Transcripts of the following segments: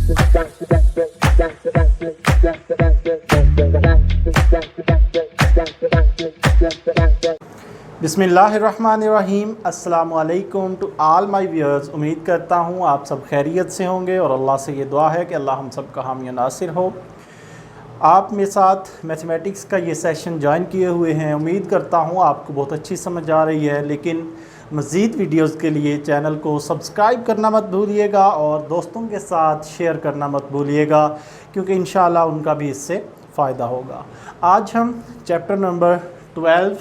बिस्मिल्लाहिर्रहमानिर्रहीम। अस्सलामु अलैकुम टू ऑल माय व्यूअर्स। उम्मीद करता हूँ आप सब खैरियत से होंगे और अल्लाह से ये दुआ है कि अल्लाह हम सब का हामी नासिर हो। आप मेरे साथ मैथमेटिक्स का ये सेशन ज्वाइन किए हुए हैं। उम्मीद करता हूँ आपको बहुत अच्छी समझ आ रही है, लेकिन मज़ीद वीडियोस के लिए चैनल को सब्सक्राइब करना मत भूलिएगा और दोस्तों के साथ शेयर करना मत भूलिएगा, क्योंकि इंशाअल्लाह उनका भी इससे फ़ायदा होगा। आज हम चैप्टर नंबर 12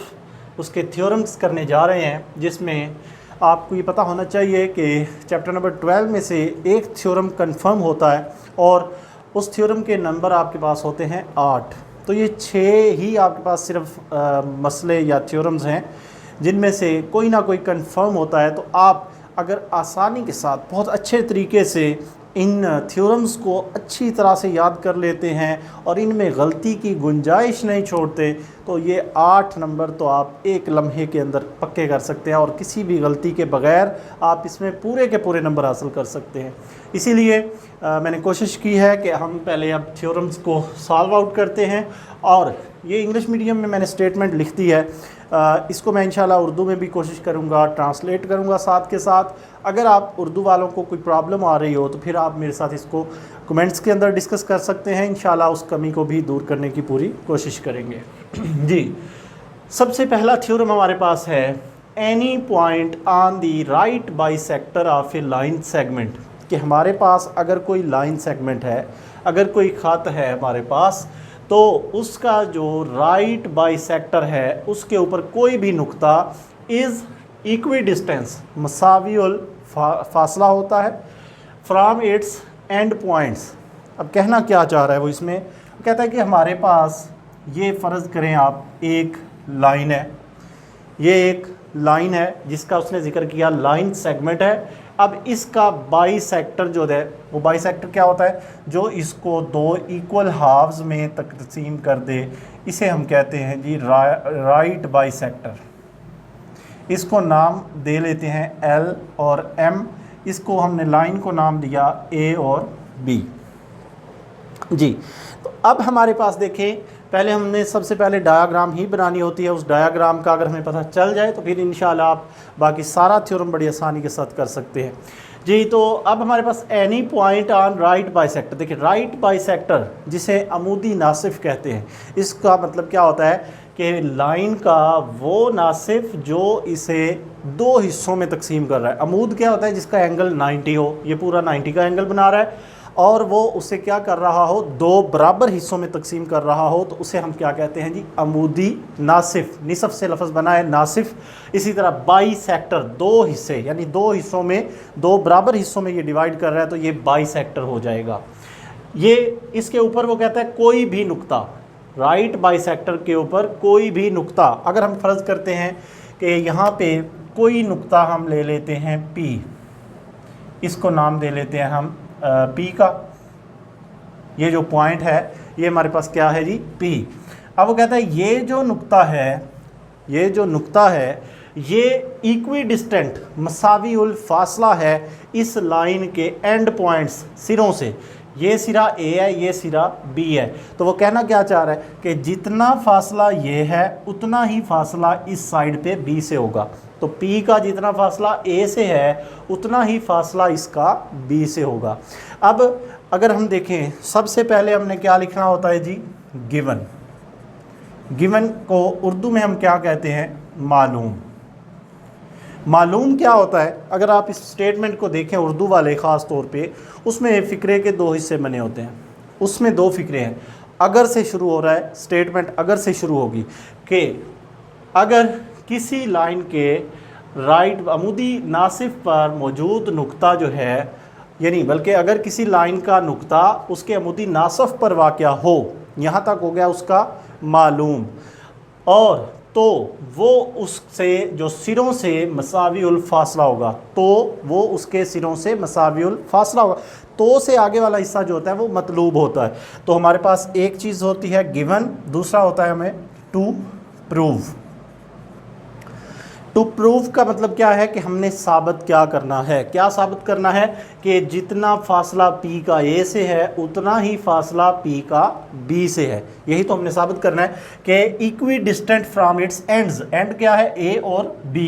उसके थ्योरम्स करने जा रहे हैं, जिसमें आपको ये पता होना चाहिए कि चैप्टर नंबर 12 में से एक थ्योरम कंफर्म होता है और उस थ्योरम के नंबर आपके पास होते हैं 8। तो ये 6 ही आपके पास सिर्फ मसले या थ्योरम्स हैं जिनमें से कोई ना कोई कंफर्म होता है। तो आप अगर आसानी के साथ बहुत अच्छे तरीके से इन थ्योरम्स को अच्छी तरह से याद कर लेते हैं और इनमें गलती की गुंजाइश नहीं छोड़ते, तो ये 8 नंबर तो आप एक लम्हे के अंदर पक्के कर सकते हैं और किसी भी गलती के बगैर आप इसमें पूरे के पूरे नंबर हासिल कर सकते हैं। इसीलिए मैंने कोशिश की है कि हम पहले अब थ्योरम्स को सॉल्व आउट करते हैं। और ये इंग्लिश मीडियम में मैंने स्टेटमेंट लिख दी है, इसको मैं इंशाल्लाह उर्दू में भी कोशिश करूँगा, ट्रांसलेट करूँगा साथ के साथ। अगर आप उर्दू वालों को कोई प्रॉब्लम आ रही हो तो फिर आप मेरे साथ इसको कमेंट्स के अंदर डिस्कस कर सकते हैं। इंशाल्लाह उस कमी को भी दूर करने की पूरी कोशिश करेंगे। जी, सबसे पहला थ्योरम हमारे पास है, any point on the right bisector of A line segment. कि हमारे पास अगर कोई लाइन सेगमेंट है, अगर कोई ख़त है हमारे पास, तो उसका जो राइट बाइसेक्टर है उसके ऊपर कोई भी नुक्ता इज़ इक्वी डिस्टेंस, मसावियुल फासला होता है फ्राम इट्स एंड पॉइंट्स। अब कहना क्या चाह रहा है वो इसमें, कहता है कि हमारे पास ये फ़र्ज़ करें आप एक लाइन है, ये एक लाइन है जिसका उसने ज़िक्र किया लाइन सेगमेंट है। अब इसका बाइसेक्टर जो है, वो बाइसेक्टर क्या होता है, जो इसको 2 इक्वल हाफ्स में तकसीम कर दे, इसे हम कहते हैं जी राइट बाइसेक्टर। इसको नाम दे लेते हैं L और M। इसको हमने लाइन को नाम दिया A और B। जी, तो अब हमारे पास देखें, पहले हमने सबसे पहले डायाग्राम ही बनानी होती है। उस डायाग्राम का अगर हमें पता चल जाए तो फिर इंशाल्लाह आप बाकी सारा थ्योरम बड़ी आसानी के साथ कर सकते हैं। जी, तो अब हमारे पास any point on right bisector. देखिए, राइट बाइसेक्टर जिसे अमूदी नासिफ कहते हैं, इसका मतलब क्या होता है कि लाइन का वो नासिफ जो इसे 2 हिस्सों में तकसीम कर रहा है। अमूद क्या होता है, जिसका एंगल 90 हो, ये पूरा 90 का एंगल बना रहा है और वो उसे क्या कर रहा हो, 2 बराबर हिस्सों में तकसीम कर रहा हो, तो उसे हम क्या कहते हैं जी, अमूदी नासिफ। निसफ से लफ्ज़ बना है नासिफ। इसी तरह बाइसेक्टर 2 हिस्से, यानी 2 हिस्सों में, 2 बराबर हिस्सों में ये डिवाइड कर रहा है, तो ये बाइसेक्टर हो जाएगा। ये इसके ऊपर वो कहता है कोई भी नुक्ता, राइट बाइसेक्टर के ऊपर कोई भी नुक्ता। अगर हम फ़र्ज़ करते हैं कि यहाँ पे कोई नुक्ता हम ले लेते हैं P, इसको नाम दे लेते हैं हम P का, ये जो पॉइंट है ये हमारे पास क्या है जी, P। अब वो कहता है ये जो नुक्ता है, ये जो नुक्ता है ये इक्वी डिस्टेंट, मसावी उल फासला है इस लाइन के एंड पॉइंट्स, सिरों से। ये सिरा A है, ये सिरा B है। तो वो कहना क्या चाह रहा है कि जितना फासला ये है उतना ही फासला इस साइड पे B से होगा। तो P का जितना फासला A से है उतना ही फासला इसका B से होगा। अब अगर हम देखें, सबसे पहले हमने क्या लिखना होता है जी, गिवन। गिवन को उर्दू में हम क्या कहते हैं, मालूम। मालूम क्या होता है, अगर आप इस स्टेटमेंट को देखें उर्दू वाले ख़ास तौर पे, उसमें फ़िक्रे के 2 हिस्से बने होते हैं। उसमें 2 फ़िक्रे हैं। अगर से शुरू हो रहा है, स्टेटमेंट अगर से शुरू होगी कि अगर किसी लाइन के राइट अमूदी नासिफ पर मौजूद नुक्ता जो है, यानी बल्कि अगर किसी लाइन का नुक्ता उसके अमूदी नासिफ पर वाक़या हो, यहाँ तक हो गया उसका मालूम, और तो वो उससे जो सिरों से मसावी उल फासला होगा, तो वो उसके सिरों से मसावी उल फासला होगा। तो से आगे वाला हिस्सा जो होता है वो मतलूब होता है। तो हमारे पास एक चीज़ होती है गिवन, दूसरा होता है हमें टू प्रूव। टू प्रूव का मतलब क्या है कि हमने साबित क्या करना है, क्या साबित करना है कि जितना फासला P का A से है उतना ही फासला P का B से है। यही तो हमने साबित करना है कि equi distant from its ends, and क्या है A और B,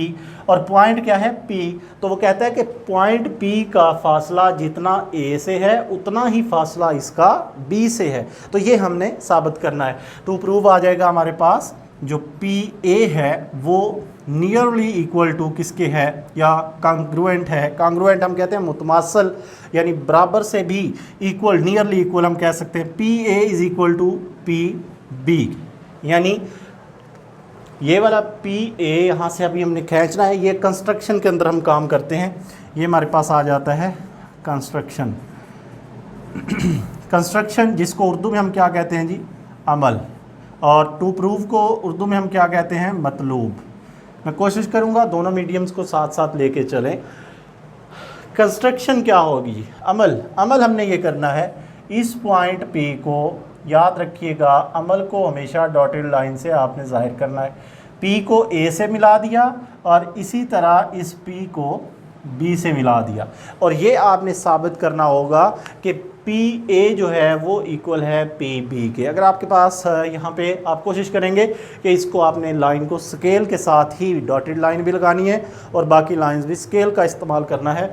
और पॉइंट क्या है P। तो वो कहता है कि पॉइंट P का फासला जितना A से है उतना ही फासला इसका B से है। तो ये हमने साबित करना है। टू प्रूव आ जाएगा हमारे पास जो PA है वो नियरली इक्वल टू किसके है, या कांग्रुएंट है। कांग्रुएंट हम कहते हैं मुतमासल, यानी बराबर से भी इक्वल, नियरली इक्वल हम कह सकते हैं। PA is equal to PB, यानी ये वाला PA यहाँ से अभी हमने खींचना है। ये कंस्ट्रक्शन के अंदर हम काम करते हैं। ये हमारे पास आ जाता है कंस्ट्रक्शन। कंस्ट्रक्शन जिसको उर्दू में हम क्या कहते हैं जी, अमल, और टू प्रूव को उर्दू में हम क्या कहते हैं, मतलूब। मैं कोशिश करूंगा दोनों मीडियम्स को साथ साथ लेके चलें। कंस्ट्रक्शन क्या होगी, अमल। अमल हमने ये करना है, इस पॉइंट P को याद रखिएगा, अमल को हमेशा डॉटेड लाइन से आपने जाहिर करना है। P को A से मिला दिया और इसी तरह इस P को B से मिला दिया, और ये आपने साबित करना होगा कि PA जो है वो इक्वल है PB के। अगर आपके पास यहाँ पे आप कोशिश करेंगे कि इसको आपने लाइन को स्केल के साथ ही डॉटेड लाइन भी लगानी है और बाकी लाइंस भी स्केल का इस्तेमाल करना है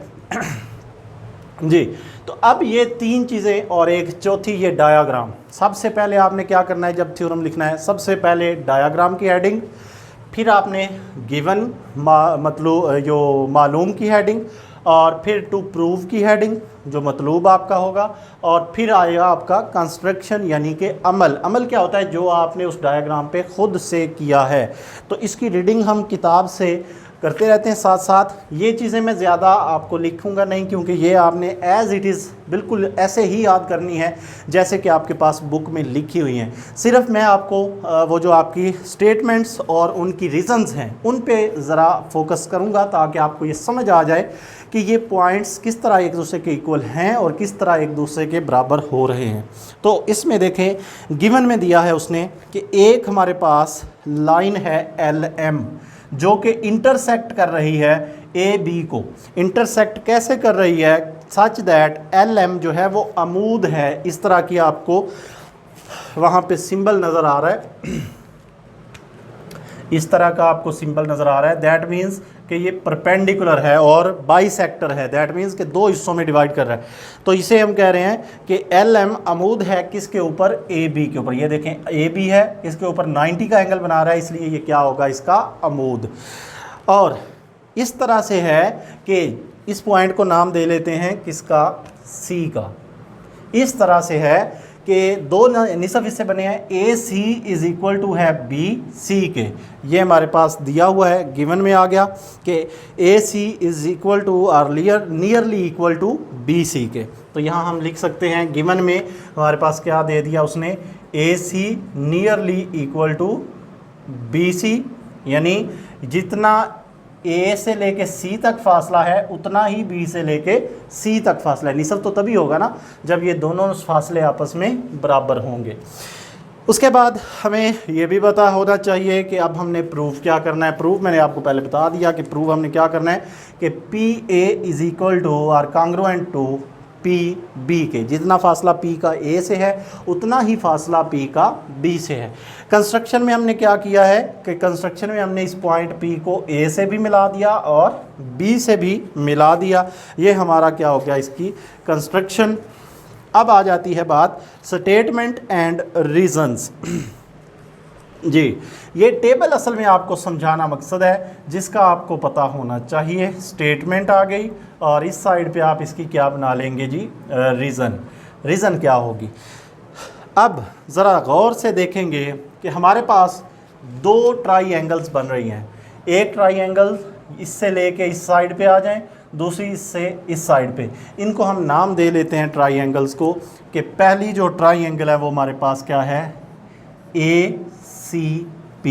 जी। तो अब ये तीन चीज़ें और एक चौथी ये डायाग्राम। सबसे पहले आपने क्या करना है जब थ्योरम लिखना है, सबसे पहले डायाग्राम की हेडिंग, फिर आपने गिवन मतलब जो मालूम की हेडिंग, और फिर टू प्रूव की हेडिंग जो मतलूब आपका होगा, और फिर आएगा आपका कंस्ट्रक्शन यानी कि अमल। अमल क्या होता है, जो आपने उस डायग्राम पे खुद से किया है। तो इसकी रीडिंग हम किताब से करते रहते हैं साथ साथ। ये चीज़ें मैं ज़्यादा आपको लिखूंगा नहीं, क्योंकि ये आपने एज़ इट इज़ बिल्कुल ऐसे ही याद करनी है जैसे कि आपके पास बुक में लिखी हुई हैं। सिर्फ मैं आपको वो जो आपकी स्टेटमेंट्स और उनकी रीज़न्स हैं उन पे ज़रा फोकस करूँगा, ताकि आपको ये समझ आ जाए कि ये पॉइंट्स किस तरह एक दूसरे के इक्वल हैं और किस तरह एक दूसरे के बराबर हो रहे हैं। तो इसमें देखें, गिवन में दिया है उसने कि एक हमारे पास लाइन है LM जो कि इंटरसेक्ट कर रही है AB को। इंटरसेक्ट कैसे कर रही है, सच दैट LM जो है वो अमूद है। इस तरह की आपको वहाँ पे सिंबल नज़र आ रहा है, इस तरह का आपको सिंबल नज़र आ रहा है। दैट मीन्स कि ये परपेंडिकुलर है और बाइसेक्टर है। दैट मीन्स कि दो हिस्सों में डिवाइड कर रहा है। तो इसे हम कह रहे हैं कि LM अमूद है किसके ऊपर, AB के ऊपर। ये देखें AB है, इसके ऊपर 90 का एंगल बना रहा है, इसलिए ये क्या होगा, इसका अमूद। और इस तरह से है कि इस पॉइंट को नाम दे लेते हैं किसका, C का। इस तरह से है कि दो निसफ हिस्से बने हैं, AC इज इक्वल टू है BC के। ये हमारे पास दिया हुआ है, गिवन में आ गया कि AC इज इक्वल टू और नियरली इक्वल टू BC के। तो यहाँ हम लिख सकते हैं, गिवन में हमारे पास क्या दे दिया उसने, AC nearly equal to BC, यानी जितना A से लेके C तक फासला है उतना ही B से लेके C तक फासला है। निसब तो तभी होगा ना जब ये दोनों फासले आपस में बराबर होंगे। उसके बाद हमें ये भी पता होना चाहिए कि अब हमने प्रूफ क्या करना है। प्रूफ मैंने आपको पहले बता दिया कि प्रूफ हमने क्या करना है कि PA इज इक्वल टू और कांग्रुएंट टू PB के। जितना फासला P का A से है उतना ही फासला P का B से है। कंस्ट्रक्शन में हमने क्या किया है कि कंस्ट्रक्शन में हमने इस पॉइंट P को A से भी मिला दिया और B से भी मिला दिया। ये हमारा क्या हो गया, इसकी कंस्ट्रक्शन। अब आ जाती है बात स्टेटमेंट एंड रीजंस जी। ये टेबल असल में आपको समझाना मकसद है जिसका आपको पता होना चाहिए। स्टेटमेंट आ गई और इस साइड पे आप इसकी क्या बना लेंगे जी, रीज़न। रीज़न क्या होगी, अब ज़रा गौर से देखेंगे कि हमारे पास दो ट्राइएंगल्स बन रही हैं। एक ट्राइएंगल इससे लेके इस साइड पे आ जाएं, दूसरी इससे इस साइड पे। इनको हम नाम दे लेते हैं ट्राइएंगल्स को कि पहली जो ट्राइएंगल है वो हमारे पास क्या है, ACP,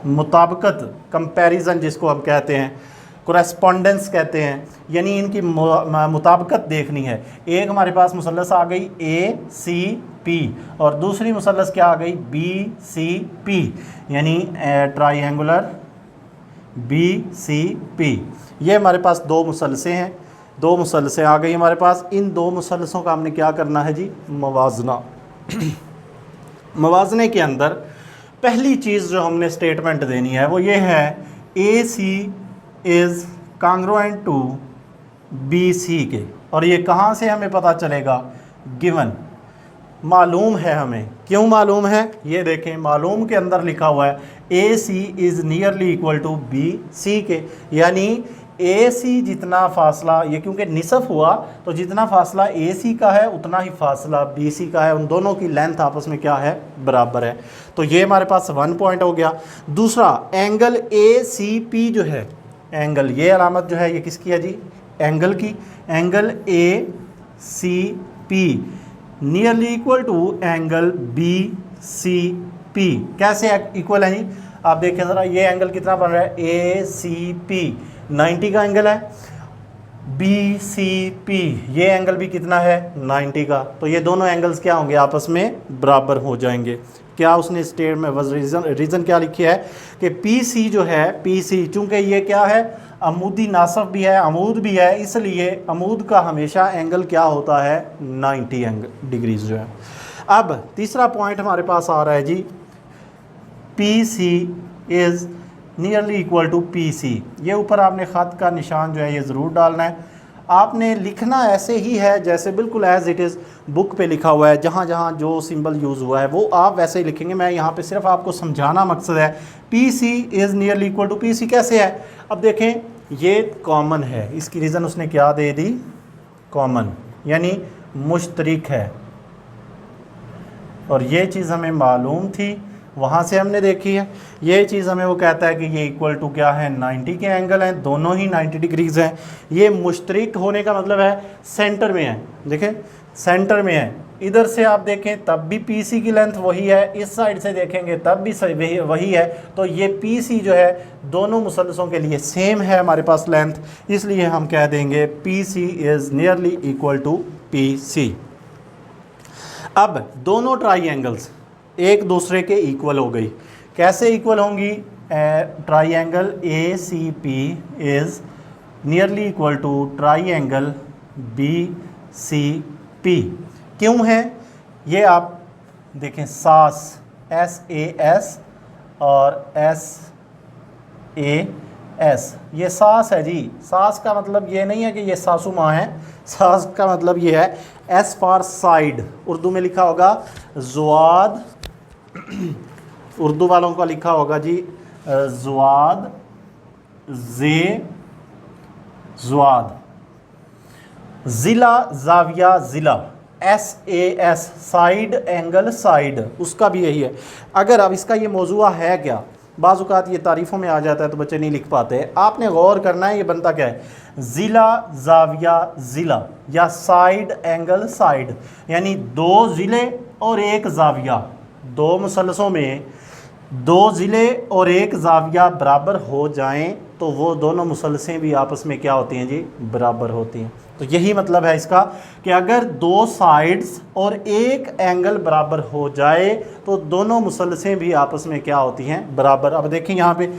मुताबिकत, कंपैरिजन जिसको हम कहते हैं, कोरेस्पोंडेंस कहते हैं, यानी इनकी मुताबिकत देखनी है। एक हमारे पास मुसल्लस आ गई ACP और दूसरी मुसल्लस क्या आ गई, BCP, यानी ट्राइएंगुलर BCP। ये हमारे पास दो मुसलसे हैं, दो मुसलसे आ गई हमारे पास। इन दो मुसलसों का हमने क्या करना है जी, मवाजना। मवाजने के अंदर पहली चीज़ जो हमने स्टेटमेंट देनी है वो ये है, AC is congruent to BC के। और ये कहाँ से हमें पता चलेगा, गिवन, मालूम है हमें। क्यों मालूम है, ये देखें, मालूम के अंदर लिखा हुआ है AC is nearly equal to BC के, यानी AC जितना फासला, ये क्योंकि निसफ हुआ तो जितना फासला AC का है उतना ही फासला BC का है, उन दोनों की लेंथ आपस में क्या है, बराबर है। तो ये हमारे पास 1 पॉइंट हो गया। दूसरा, एंगल ACP जो है, एंगल, ये अलामत जो है ये किसकी है जी, एंगल की। Angle ACP nearly equal to angle BCP। कैसे इक्वल है जी, आप देखें ज़रा, ये एंगल कितना बन रहा है, ACP 90 का एंगल है, BCP ये एंगल भी कितना है, 90 का। तो ये दोनों एंगल्स क्या होंगे, आपस में बराबर हो जाएंगे। क्या उसने स्टेट में रीज़न क्या लिखी है कि PC जो है, PC चूँकि ये क्या है, अमूदी नासब भी है, अमूद भी है, इसलिए अमूद का हमेशा एंगल क्या होता है, 90 डिग्रीज जो है। अब तीसरा पॉइंट हमारे पास आ रहा है जी, PC is nearly equal to PC। ये ऊपर आपने ख़त का निशान जो है ये ज़रूर डालना है। आपने लिखना ऐसे ही है जैसे बिल्कुल एज़ इट इज़ बुक पे लिखा हुआ है, जहाँ जहाँ जो सिंबल यूज़ हुआ है वो आप वैसे ही लिखेंगे। मैं यहाँ पे सिर्फ आपको समझाना मकसद है। PC is nearly equal to PC कैसे है, अब देखें, ये कॉमन है, इसकी रीज़न उसने क्या दे दी, कॉमन, यानी मुश्तरिक है। और ये चीज़ हमें मालूम थी, वहाँ से हमने देखी है। ये चीज़ हमें वो कहता है कि ये इक्वल टू क्या है, 90 के एंगल हैं, दोनों ही 90 डिग्रीज हैं। ये मुश्तरिक होने का मतलब है सेंटर में है, देखें सेंटर में है। इधर से आप देखें तब भी PC की लेंथ वही है, इस साइड से देखेंगे तब भी वही है। तो ये PC जो है दोनों मुसलसों के लिए सेम है हमारे पास लेंथ, इसलिए हम कह देंगे PC is nearly equal to PC। अब दोनों ट्राइएंगल्स एक दूसरे के इक्वल हो गई। कैसे इक्वल होंगी, triangle ACP is nearly equal to triangle BCP। क्यों है ये, आप देखें, SAS और SAS, ये सास है जी। सास का मतलब ये नहीं है कि ये सासू माँ है, सास का मतलब ये है S फॉर साइड, उर्दू में लिखा होगा ज़ुआद, उर्दू वालों का लिखा होगा जी ज़ुआद, ज़ुआद, ज़िला, ज़ाविया, ज़िला, SAS साइड, एंगल साइड, उसका भी यही है। अगर अब इसका ये मौजूआ है क्या, बाज़-औक़ात ये तारीफ़ों में आ जाता है तो बच्चे नहीं लिख पाते। आपने गौर करना है ये बनता क्या है, ज़िला, ज़ाविया, ज़िला, या साइड, एंगल, साइड, यानी दो ज़िले और एक ज़ाविया। दो मुसलसों में दो ज़िले और एक ज़ाविया बराबर हो जाएं तो वो दोनों मुसलसें भी आपस में क्या होती हैं जी, बराबर होती हैं। तो यही मतलब है इसका कि अगर दो साइड्स और एक एंगल बराबर हो जाए तो दोनों मुसलसें भी आपस में क्या होती हैं, बराबर। अब देखें यहाँ पे,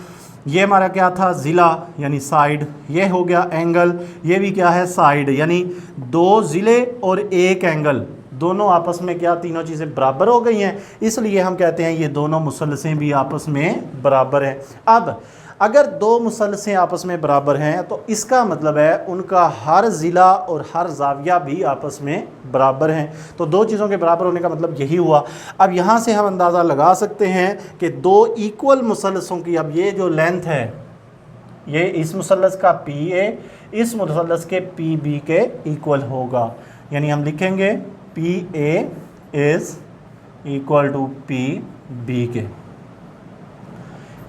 ये हमारा क्या था, ज़िला यानी साइड, ये हो गया एंगल, ये भी क्या है, साइड, यानी दो ज़िले और एक एंगल, दोनों आपस में क्या, तीनों चीज़ें बराबर हो गई हैं, इसलिए हम कहते हैं ये दोनों मुसलसें भी आपस में बराबर हैं। अब अगर दो मुसलसें आपस में बराबर हैं तो इसका मतलब है उनका हर ज़िला और हर ज़ाविया भी आपस में बराबर हैं। तो दो चीज़ों के बराबर होने का मतलब यही हुआ। अब यहाँ से हम अंदाज़ा लगा सकते हैं कि दो इक्वल मुसलसों की, अब ये जो लेंथ है, ये इस मुसलस का PA इस मुसलस के PB के इक्वल होगा, यानी हम लिखेंगे PA is equal to PB के।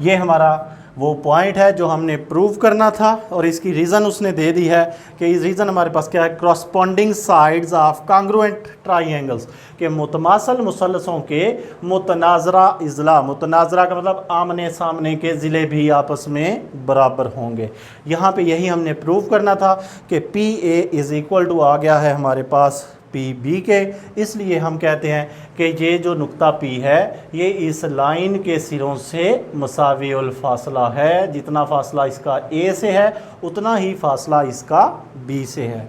ये हमारा वो पॉइंट है जो हमने प्रूव करना था, और इसकी रीज़न उसने दे दी है कि इस रीज़न हमारे पास क्या है, करस्पॉन्डिंग साइड्स ऑफ कांग्रुएंट ट्राइएंगल्स, के मुतमासल मुसलसों के मुतनाज़रा इज़ला, मुतनाज़रा का मतलब आमने सामने के ज़िले भी आपस में बराबर होंगे। यहाँ पे यही हमने प्रूव करना था कि PA इज़ इक्वल टू आ गया है हमारे पास पी बी के। इसलिए हम कहते हैं कि ये जो नुक्ता पी है ये इस लाइन के सिरों से मुसावी उल फासला है। जितना फासला इसका ए से है उतना ही फासला इसका बी से है।